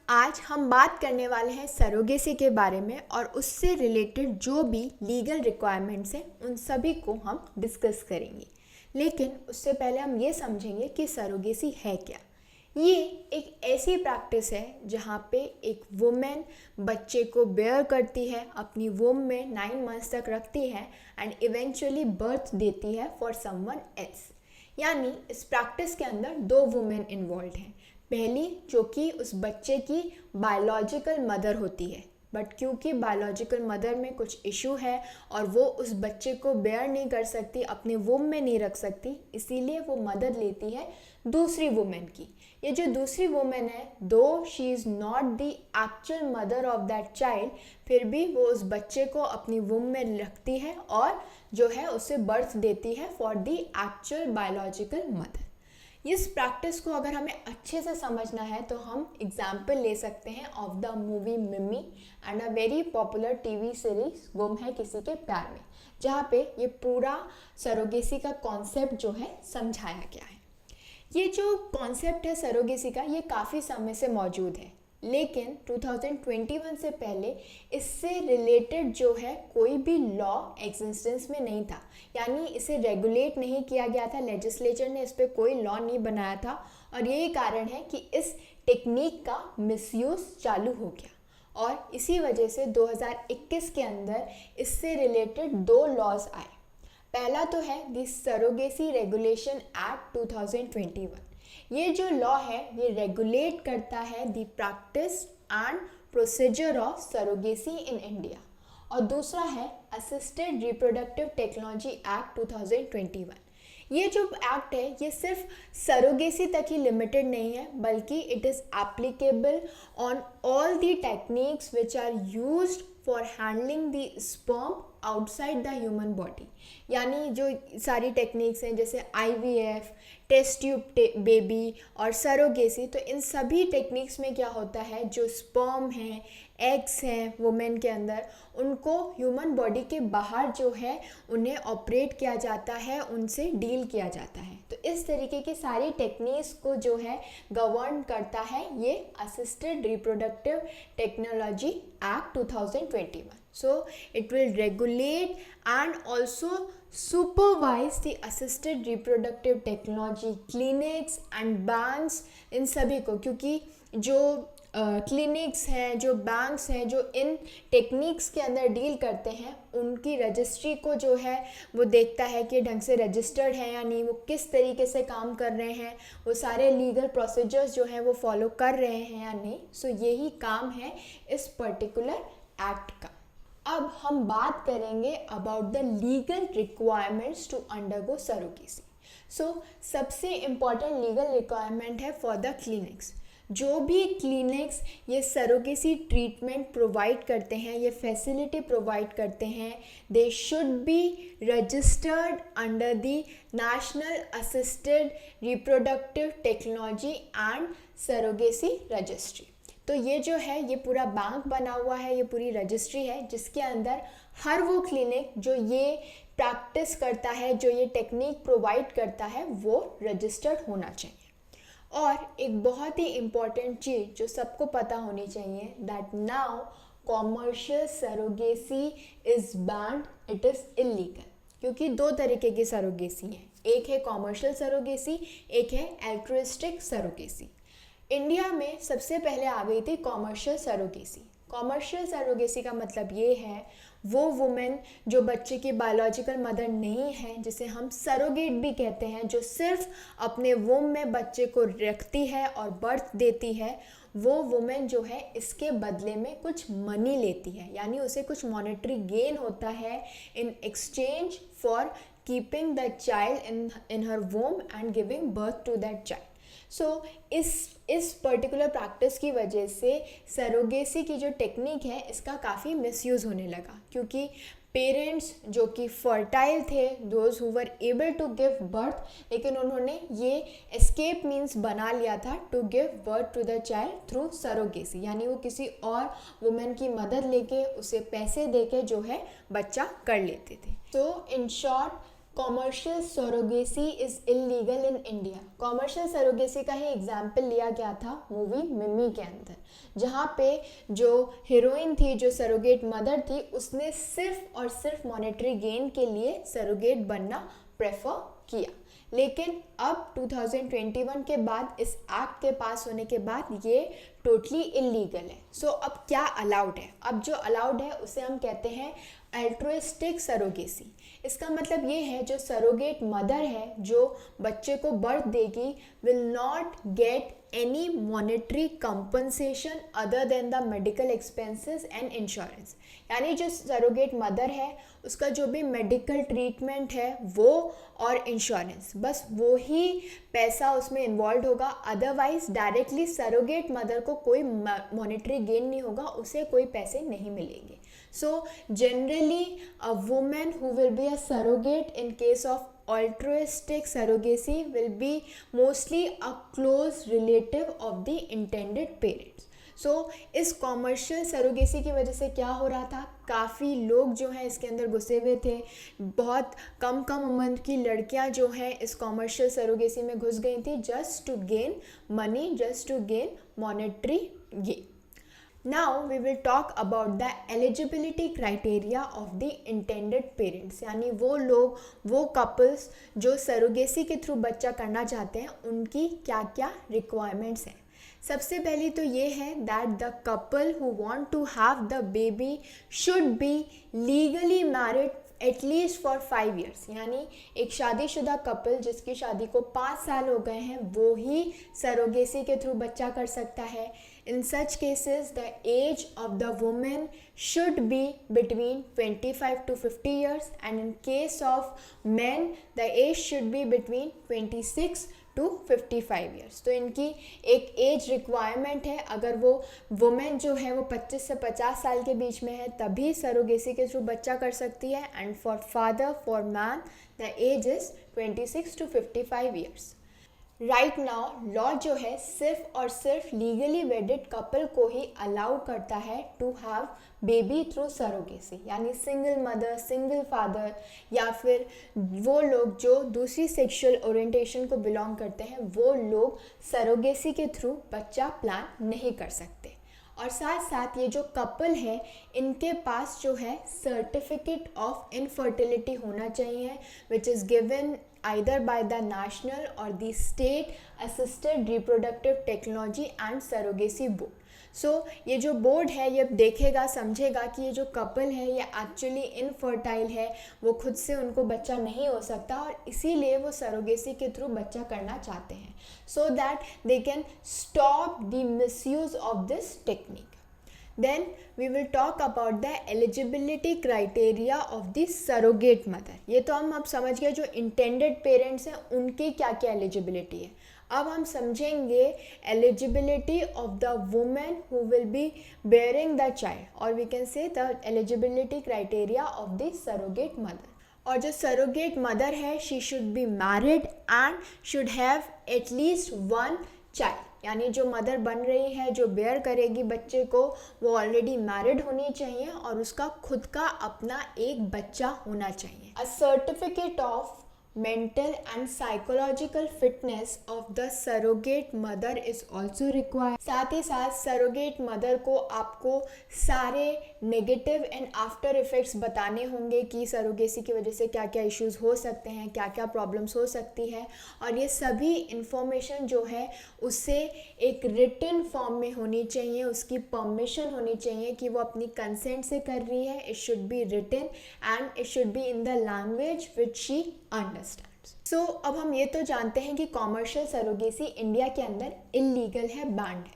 आज हम बात करने वाले हैं सरोगेसी के बारे में और उससे रिलेटेड जो भी लीगल रिक्वायरमेंट्स हैं उन सभी को हम डिस्कस करेंगे। लेकिन उससे पहले हम ये समझेंगे कि सरोगेसी है क्या। ये एक ऐसी प्रैक्टिस है जहाँ पे एक वुमेन बच्चे को बेयर करती है, अपनी वूम में 9 मंथ्स तक रखती है एंड इवेंचुअली बर्थ देती है फॉर समवन एल्स। यानी इस प्रैक्टिस के अंदर 2 वुमेन इन्वॉल्व हैं। पहली जो कि उस बच्चे की बायोलॉजिकल मदर होती है, बट क्योंकि बायोलॉजिकल मदर में कुछ इशू है और वो उस बच्चे को बेयर नहीं कर सकती, अपने वूम में नहीं रख सकती, इसीलिए वो मदद लेती है दूसरी वुमेन की। ये जो दूसरी वुमेन है, दो she is not the actual mother of that child, फिर भी वो उस बच्चे को अपनी वूम में रखती है और जो है उसे बर्थ देती है for the actual biological mother. इस प्रैक्टिस को अगर हमें अच्छे से समझना है तो हम एग्जाम्पल ले सकते हैं ऑफ द मूवी मिमी and a very popular TV series गुम है किसी के प्यार में, जहाँ पे ये पूरा सरोगेसी का कॉन्सेप्ट जो है समझाया गया है। ये जो कॉन्सेप्ट है सरोगेसी का, ये काफ़ी समय से मौजूद है, लेकिन 2021 से पहले इससे रिलेटेड जो है कोई भी लॉ एग्जिस्टेंस में नहीं था। यानी इसे रेगुलेट नहीं किया गया था, लेजिस्लेचर ने इस पर कोई लॉ नहीं बनाया था और यही कारण है कि इस टेक्निक का मिसयूज़ चालू हो गया और इसी वजह से 2021 के अंदर इससे रिलेटेड 2 लॉज आए। पहला तो है द सरोगेसी रेगुलेशन एक्ट 2021। ये जो लॉ है ये रेगुलेट करता है the practice and procedure of surrogacy in India. और दूसरा है असिस्टेड रिप्रोडक्टिव टेक्नोलॉजी एक्ट 2021। ये जो एक्ट है ये सिर्फ सरोगेसी तक ही लिमिटेड नहीं है, बल्कि it is applicable on all the techniques which are used for handling the sperm outside the human body. यानी जो सारी टेक्निक्स हैं जैसे IVF, टेस्ट ट्यूब बेबी और सरोगेसी, तो इन सभी टेक्निक्स में क्या होता है, जो स्पर्म हैं, एग्स हैं वुमेन के अंदर, उनको ह्यूमन बॉडी के बाहर जो है उन्हें ऑपरेट किया जाता है, उनसे डील किया जाता है। तो इस तरीके की सारी टेक्निक्स को जो है गवर्न करता है ये assisted reproductive technology act 2021. So it will regulate and also supervise the assisted reproductive technology clinics and banks, इन सभी को, क्योंकि जो क्लिनिक्स हैं, जो बैंक्स हैं, जो इन टेक्निक्स के अंदर डील करते हैं, उनकी रजिस्ट्री को जो है वो देखता है कि ढंग से रजिस्टर्ड है या नहीं, वो किस तरीके से काम कर रहे हैं, वो सारे लीगल प्रोसीजर्स जो हैं वो फॉलो कर रहे हैं या नहीं। सो यही काम है इस पर्टिकुलर एक्ट का। अब हम बात करेंगे about the legal requirements to undergo surrogacy. So सबसे इम्पॉर्टेंट लीगल रिक्वायरमेंट है फॉर द क्लिनिक्स। जो भी क्लिनिक्स ये सरोगेसी ट्रीटमेंट प्रोवाइड करते हैं, ये फैसिलिटी प्रोवाइड करते हैं, they should be registered under the national assisted reproductive technology and surrogacy registry. तो ये जो है ये पूरा बैंक बना हुआ है, ये पूरी रजिस्ट्री है जिसके अंदर हर वो क्लिनिक जो ये प्रैक्टिस करता है, जो ये टेक्निक प्रोवाइड करता है, वो रजिस्टर्ड होना चाहिए। और एक बहुत ही इम्पॉर्टेंट चीज़ जो सबको पता होनी चाहिए, that now commercial surrogacy is band, it is illegal. क्योंकि 2 तरीके की सरोगेसी है, एक है कॉमर्शियल सरोगेसी, एक है एल्ट्रुइस्टिक सरोगेसी। इंडिया में सबसे पहले आ गई थी कॉमर्शियल सरोगेसी। कॉमर्शियल सरोगेसी का मतलब ये है वो वुमेन जो बच्चे की बायोलॉजिकल मदर नहीं है, जिसे हम सरोगेट भी कहते हैं, जो सिर्फ अपने वूम में बच्चे को रखती है और बर्थ देती है, वो वुमेन जो है इसके बदले में कुछ मनी लेती है, यानी उसे कुछ मॉनेटरी गेन होता है in exchange for keeping the child in her womb and giving birth to that child. So इस पर्टिकुलर प्रैक्टिस की वजह से सरोगेसी की जो टेक्निक है इसका काफ़ी मिसयूज़ होने लगा, क्योंकि पेरेंट्स जो कि फर्टाइल थे, those who were able to give birth, लेकिन उन्होंने ये एस्केप मीन्स बना लिया था to give birth to the child through surrogacy. यानी वो किसी और वुमेन की मदद लेके, उसे पैसे देके जो है बच्चा कर लेते थे। तो in short commercial surrogacy is illegal in India. Commercial surrogacy का ही एग्जाम्पल लिया गया था मूवी मिमी के अंदर, जहाँ पे जो हीरोइन थी, जो सरोगेट मदर थी, उसने सिर्फ और सिर्फ मॉनेटरी गेन के लिए सरोगेट बनना प्रेफर किया। लेकिन अब 2021 के बाद, इस एक्ट के पास होने के बाद, ये टोटली इलीगल है। सो अब क्या अलाउड है? अब जो अलाउड है उसे हम कहते हैं अल्ट्रुइस्टिक सरोगेसी। इसका मतलब ये है, जो सरोगेट मदर है, जो बच्चे को बर्थ देगी, will not gate any monetary compensation other than the medical expenses and insurance। यानी जो सरोगेट मदर है, उसका जो भी मेडिकल ट्रीटमेंट है वो और इंश्योरेंस, बस वो ही पैसा उसमें इन्वॉल्व होगा। अदरवाइज डायरेक्टली सरोगेट मदर को कोई मॉनेटरी गेन नहीं होगा, उसे कोई पैसे नहीं मिलेंगे। So generally a women who will be a surrogate in case of altruistic surrogacy will be mostly a close relative of the intended parents। सो इस कॉमर्शियल सरोगेसी की वजह से क्या हो रहा था, काफ़ी लोग जो हैं इसके अंदर घुसे हुए थे। बहुत कम उम्र की लड़कियां जो हैं इस कॉमर्शियल सरोगेसी में घुस गई थी, just to gain money, just to gain monetary gain. Now we will talk about the eligibility criteria of the intended parents। यानी वो लोग, वो कपल्स जो सरोगेसी के थ्रू बच्चा करना चाहते हैं, उनकी क्या क्या रिक्वायरमेंट्स हैं। सबसे पहली तो ये है that the couple who want to have the baby should be legally married at least for 5 years। यानी एक शादीशुदा कपल जिसकी शादी को 5 साल हो गए हैं, वो ही सरोगेसी के थ्रू बच्चा कर सकता है। In such cases, the age of the woman should be between 25 to 50 years, and in case of men, the age should be between 26 to 55 years। तो इनकी एक एज रिक्वायरमेंट है। अगर वो वुमेन जो है वो 25 से 50 साल के बीच में है, तभी सरोगेसी के थ्रू बच्चा कर सकती है। And for father, for man, the age is 26 to 55 years। Right now law जो है सिर्फ और सिर्फ लीगली वेडेड कपल को ही अलाउ करता है to have baby through surrogacy. यानी सिंगल मदर, सिंगल फादर, या फिर वो लोग जो दूसरी सेक्सुअल ओरिएंटेशन को बिलोंग करते हैं, वो लोग सरोगेसी के थ्रू बच्चा प्लान नहीं कर सकते। और साथ साथ ये जो कपल है, इनके पास जो है सर्टिफिकेट ऑफ इनफर्टिलिटी होना चाहिए, which is given either by the national or the state assisted reproductive technology and surrogacy board। सो ये जो बोर्ड है, ये देखेगा, समझेगा कि ये जो कपल है ये एक्चुअली इनफर्टाइल है, वो खुद से उनको बच्चा नहीं हो सकता, और इसीलिए वो सरोगेसी के थ्रू बच्चा करना चाहते हैं, so that they can stop the misuse of this technique. Then we will talk about the eligibility criteria of the surrogate mother। ये तो हम अब समझ गए जो intended parents हैं उनकी क्या क्या eligibility है। अब हम समझेंगे eligibility of the woman who will be bearing the child, और we can say the eligibility criteria of the surrogate mother। और जो surrogate mother है, she should be married and should have at least one child। यानी जो mother बन रही है, जो बेयर करेगी बच्चे को, वो ऑलरेडी मैरिड होनी चाहिए और उसका खुद का अपना एक बच्चा होना चाहिए। A certificate of mental and psychological fitness of the surrogate mother is also required. साथ ही साथ सरोगेट मदर को आपको सारे नेगेटिव एंड आफ्टर इफेक्ट्स बताने होंगे कि सरोगेसी की वजह से क्या क्या इश्यूज हो सकते हैं, क्या क्या प्रॉब्लम्स हो सकती है, और ये सभी इंफॉर्मेशन जो है उससे एक रिटन फॉर्म में होनी चाहिए, उसकी परमिशन होनी चाहिए कि वो अपनी कंसेंट से कर रही है। It should be written and it should be in the language which she understands. So अब हम ये तो जानते हैं कि कॉमर्शियल सरोगेसी इंडिया के अंदर इलीगल है, बैंड है,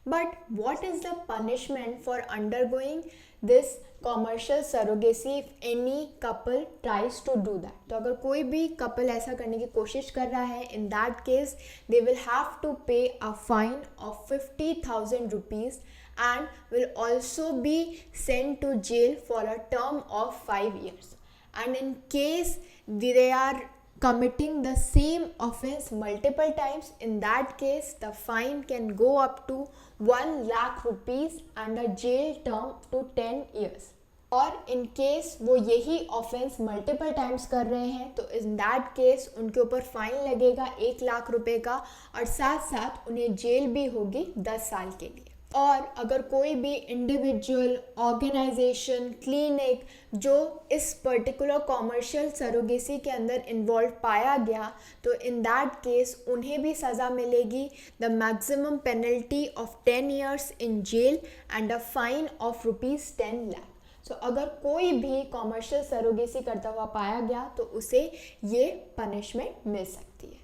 but what is the punishment for undergoing this commercial surrogacy if any couple tries to do that. तो अगर कोई भी कपल ऐसा करने की कोशिश कर रहा है, in that case they will have to pay a fine of 50,000 rupees and will also be sent to jail for a term of 5 years। And in case they are committing the same offense multiple times, in that case the fine can go up to 1 lakh rupees and a jail term to 10 years। और in case वो यही offence multiple times कर रहे हैं तो इन that case उनके ऊपर fine लगेगा 1 लाख रुपए का और साथ साथ उन्हें जेल भी होगी 10 साल के लिए। और अगर कोई भी इंडिविजुअल, ऑर्गेनाइजेशन, क्लिनिक जो इस पर्टिकुलर कॉमर्शियल सरोगेसी के अंदर इन्वॉल्व पाया गया तो इन दैट केस उन्हें भी सज़ा मिलेगी, the maximum penalty of 10 years in jail and a fine of ₹10 lakh। So अगर कोई भी कॉमर्शियल सरोगेसी करता हुआ पाया गया तो उसे ये पनिशमेंट मिल सकती है।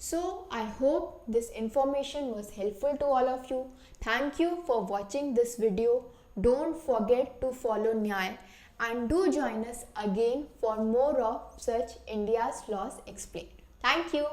So I hope this information was helpful to all of you. Thank you for watching this video. Don't forget to follow Nyay and do join us again for more of such India's laws explained. Thank you.